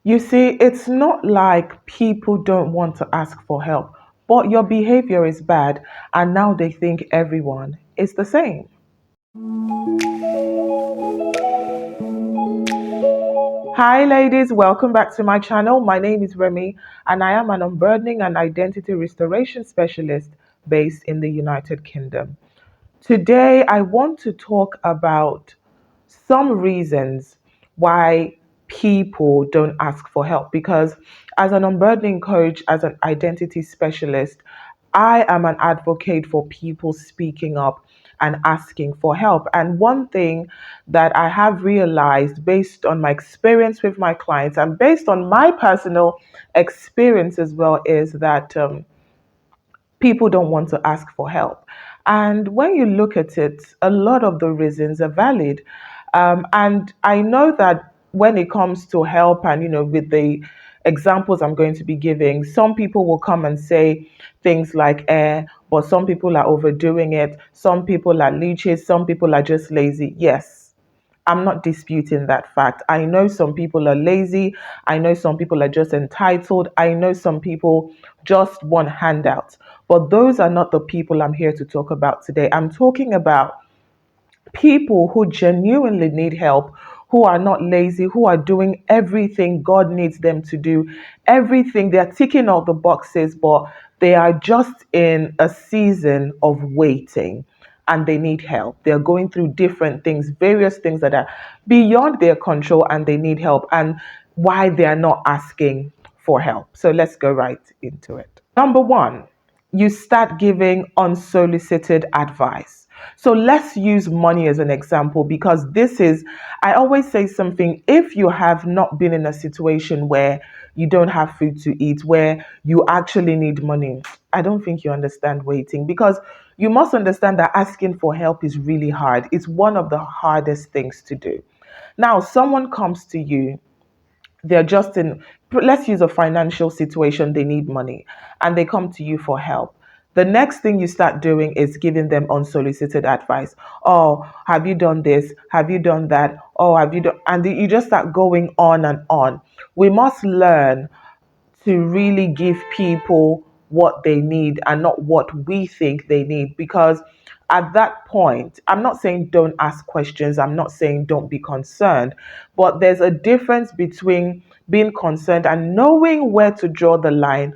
You see, it's not like people don't want to ask for help, but your behavior is bad, and now they think everyone is the same. Hi, ladies, welcome back to my channel. My name is Remy, and I am an unburdening and identity restoration specialist based in the United Kingdom. Today, I want to talk about some reasons why people don't ask for help because as an unburdening coach, as an identity specialist, I am an advocate for people speaking up and asking for help. And one thing that I have realized based on my experience with my clients and based on my personal experience as well is that people don't want to ask for help. And when you look at it, a lot of the reasons are valid. And I know that when it comes to help, and with the examples I'm going to be giving, some people will come and say things like, but some people are overdoing it, some people are leeches, some people are just lazy. Yes, I'm not disputing that fact. I know some people are lazy. I know some people are just entitled. I know some people just want handouts. But those are not the people I'm here to talk about today. I'm talking about people who genuinely need help, who are not lazy, who are doing everything God needs them to do, everything. They're ticking all the boxes, but they are just in a season of waiting and they need help. They're going through different things, various things that are beyond their control, and they need help. And why they are not asking for help. So let's go right into it. Number one, you start giving unsolicited advice. So let's use money as an example because I always say something. If you have not been in a situation where you don't have food to eat, where you actually need money, I don't think you understand waiting because you must understand that asking for help is really hard. It's one of the hardest things to do. Now, someone comes to you, they're just in, let's use a financial situation, they need money, and they come to you for help. The next thing you start doing is giving them unsolicited advice. Oh, have you done this? Have you done that? Oh, have you done? And you just start going on and on. We must learn to really give people what they need and not what we think they need. Because at that point, I'm not saying don't ask questions, I'm not saying don't be concerned, but there's a difference between being concerned and knowing where to draw the line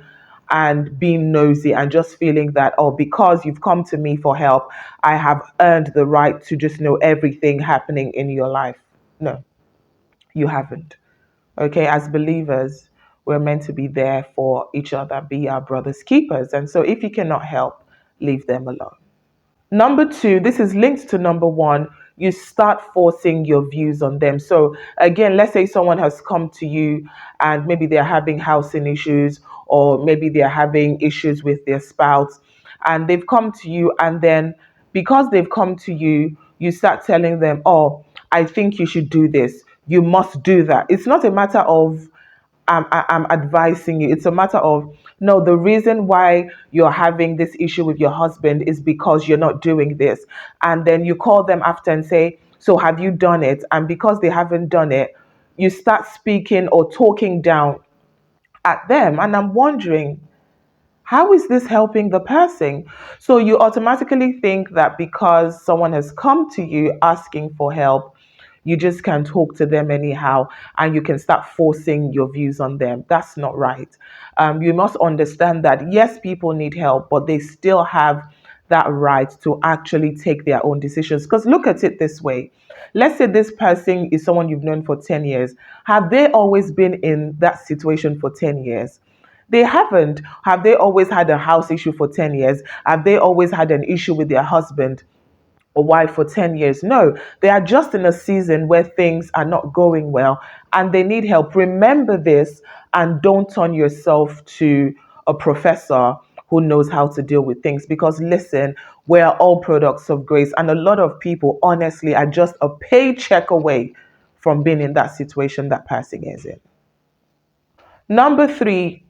and being nosy and just feeling that, oh, because you've come to me for help, I have earned the right to just know everything happening in your life. No, you haven't. Okay, as believers, we're meant to be there for each other, be our brother's keepers. And so if you cannot help, leave them alone. Number two, this is linked to number one, you start forcing your views on them. So again, let's say someone has come to you and maybe they're having housing issues or maybe they're having issues with their spouse and they've come to you, and then because they've come to you, you start telling them, oh, I think you should do this. You must do that. It's not a matter of I'm advising you. It's a matter of, no, the reason why you're having this issue with your husband is because you're not doing this. And then you call them after and say, so have you done it? And because they haven't done it, you start speaking or talking down at them. And I'm wondering, how is this helping the person? So you automatically think that because someone has come to you asking for help, you just can talk to them anyhow and you can start forcing your views on them. That's not right. You must understand that yes, people need help, but they still have that right to actually take their own decisions. Because look at it this way. Let's say this person is someone you've known for 10 years. Have they always been in that situation for 10 years? They haven't. Have they always had a house issue for 10 years? Have they always had an issue with their husband or wife for 10 years? No, they are just in a season where things are not going well and they need help. Remember this and don't turn yourself to a professor who knows how to deal with things, because listen, we're all products of grace, and a lot of people honestly are just a paycheck away from being in that situation that person is in. Number three,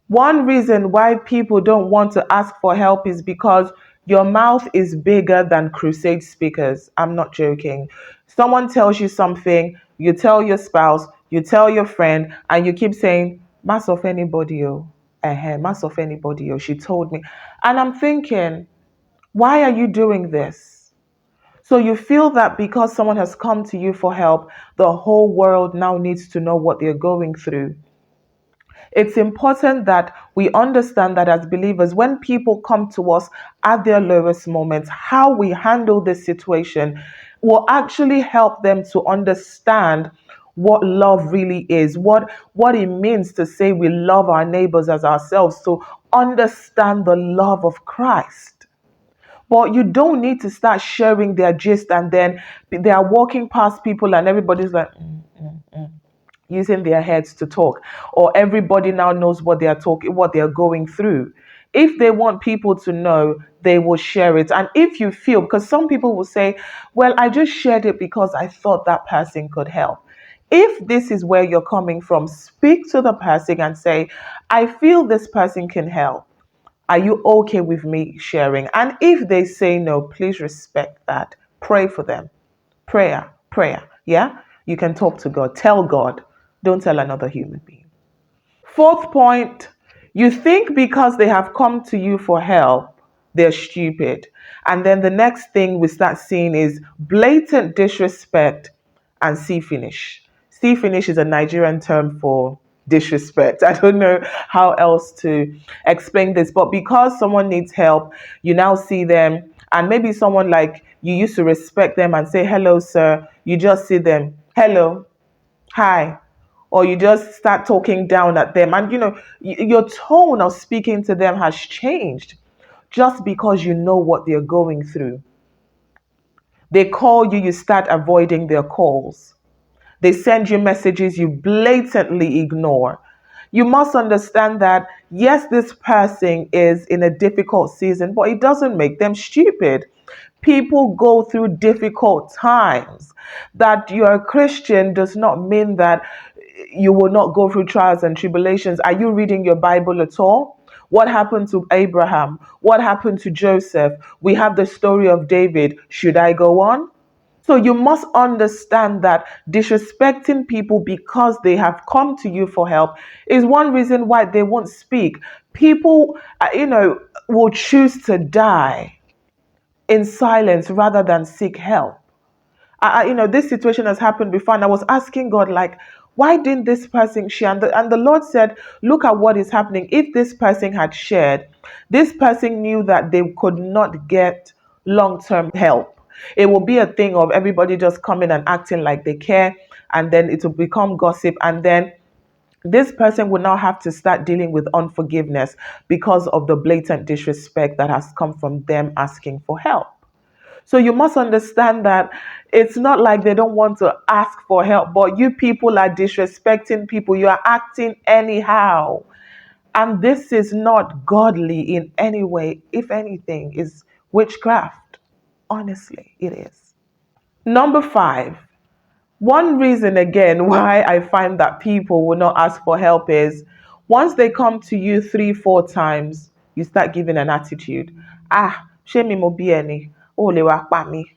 one reason why people don't want to ask for help is because your mouth is bigger than crusade speakers. I'm not joking. Someone tells you something, you tell your spouse, You tell your friend and you keep saying, mass of anybody, oh, mass of anybody, oh, she told me. And I'm thinking, why are you doing this? So you feel that because someone has come to you for help, the whole world now needs to know what they're going through. It's important that we understand that as believers, when people come to us at their lowest moments, how we handle this situation will actually help them to understand what love really is, what it means to say we love our neighbors as ourselves, to understand the love of Christ. But you don't need to start sharing their gist and then they are walking past people and everybody's like, using their heads to talk, or everybody now knows what they are talking, what they are going through. If they want people to know, they will share it. And if you feel, because some people will say, well, I just shared it because I thought that person could help. If this is where you're coming from, speak to the person and say, I feel this person can help. Are you okay with me sharing? And if they say no, please respect that. Pray for them. Prayer. Yeah? You can talk to God. Tell God. Don't tell another human being. Fourth point, you think because they have come to you for help, they're stupid. And then the next thing we start seeing is blatant disrespect and see finish. See finish is a Nigerian term for disrespect. I don't know how else to explain this, but because someone needs help, you now see them, and maybe someone like you used to respect them and say, hello, sir. You just see them, hello, hi, or you just start talking down at them, and your tone of speaking to them has changed just because you know what they're going through. They call you, you start avoiding their calls. They send you messages you blatantly ignore. You must understand that, yes, this person is in a difficult season, but it doesn't make them stupid. People go through difficult times. That you're a Christian does not mean that you will not go through trials and tribulations. Are you reading your Bible at all? What happened to Abraham? What happened to Joseph? We have the story of David. Should I go on? So you must understand that disrespecting people because they have come to you for help is one reason why they won't speak. People, will choose to die in silence rather than seek help. This situation has happened before, and I was asking God, like, why didn't this person share? And the Lord said, look at what is happening. If this person had shared, this person knew that they could not get long-term help. It will be a thing of everybody just coming and acting like they care, and then it will become gossip, and then this person will now have to start dealing with unforgiveness because of the blatant disrespect that has come from them asking for help. So you must understand that it's not like they don't want to ask for help, but you people are disrespecting people. You are acting anyhow. And this is not godly in any way. If anything, is witchcraft. Honestly, it is. Number 5. One reason again why I find that people will not ask for help is once they come to you 3, 4 times, you start giving an attitude. Shame mo bi any. Oh, le wa pa mi.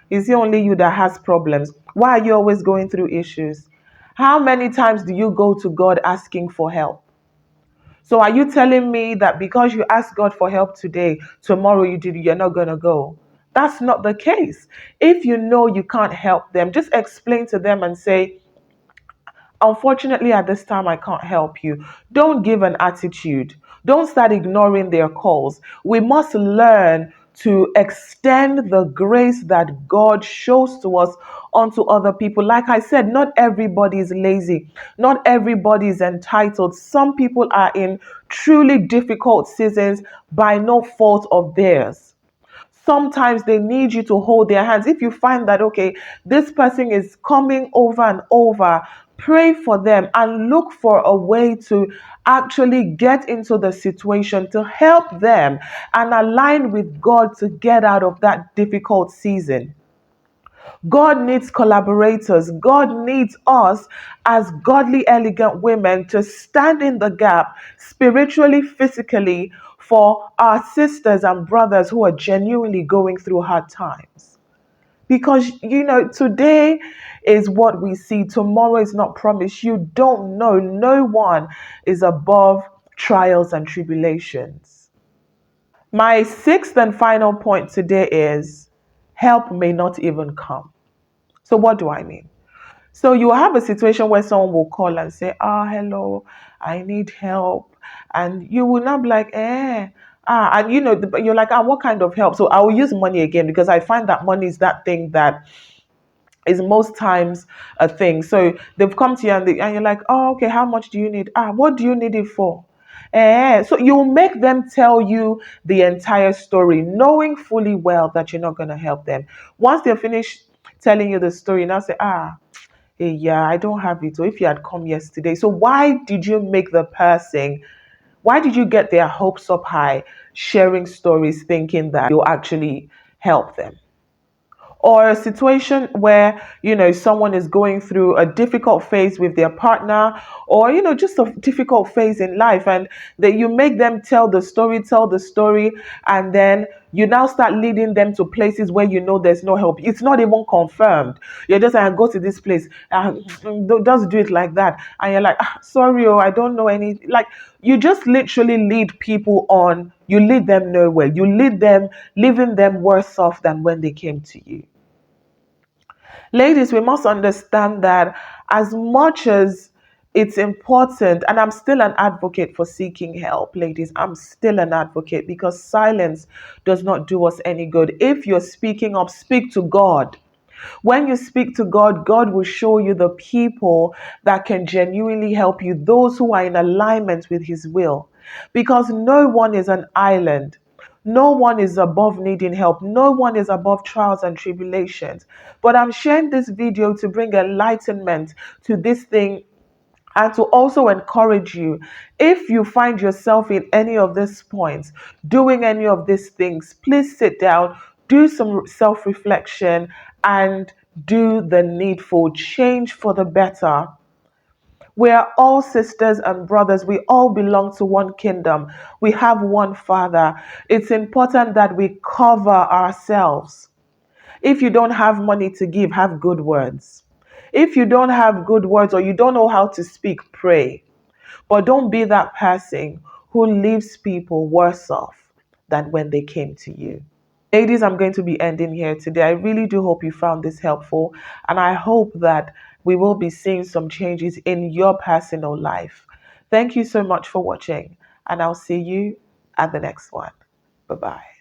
Is it only you that has problems? Why are you always going through issues? How many times do you go to God asking for help? So are you telling me that because you ask God for help today, tomorrow you're not gonna go? That's not the case. If you know you can't help them, just explain to them and say, unfortunately, at this time, I can't help you. Don't give an attitude. Don't start ignoring their calls. We must learn to extend the grace that God shows to us onto other people. Like I said, not everybody is lazy. Not everybody is entitled. Some people are in truly difficult seasons by no fault of theirs. Sometimes they need you to hold their hands. If you find that, okay, this person is coming over and over, pray for them and look for a way to actually get into the situation to help them and align with God to get out of that difficult season. God needs collaborators. God needs us as godly, elegant women to stand in the gap spiritually, physically for our sisters and brothers who are genuinely going through hard times. Because, today is what we see. Tomorrow is not promised. You don't know. No one is above trials and tribulations. My sixth and final point today is help may not even come. So, what do I mean? So, you have a situation where someone will call and say, hello, I need help. And you will not be like, and you're like, what kind of help? So, I will use money again because I find that money is that thing that is most times a thing. So they've come to you and you're like, okay, how much do you need? What do you need it for? So you make them tell you the entire story, knowing fully well that you're not going to help them. Once they're finished telling you the story, now say, yeah, I don't have it. Or if you had come yesterday. So why did you make the person, why did you get their hopes up high, sharing stories, thinking that you'll actually help them? Or a situation where someone is going through a difficult phase with their partner, or just a difficult phase in life, and that you make them tell the story, and then you now start leading them to places where there's no help. It's not even confirmed. You're just like, go to this place, just do it like that, and you're like, sorry, I don't know any, like, you just literally lead people on. You lead them nowhere. You lead them, leaving them worse off than when they came to you. Ladies, we must understand that as much as it's important, and I'm still an advocate for seeking help, ladies, I'm still an advocate because silence does not do us any good. If you're speaking up, speak to God. When you speak to God, God will show you the people that can genuinely help you, those who are in alignment with His will. Because no one is an island. No one is above needing help. No one is above trials and tribulations. But I'm sharing this video to bring enlightenment to this thing and to also encourage you. If you find yourself in any of these points, doing any of these things, please sit down, do some self reflection, and do the needful change for the better. We are all sisters and brothers. We all belong to one kingdom. We have one Father. It's important that we cover ourselves. If you don't have money to give, have good words. If you don't have good words or you don't know how to speak, pray. But don't be that person who leaves people worse off than when they came to you. Ladies, I'm going to be ending here today. I really do hope you found this helpful, and I hope that we will be seeing some changes in your personal life. Thank you so much for watching, and I'll see you at the next one. Bye bye.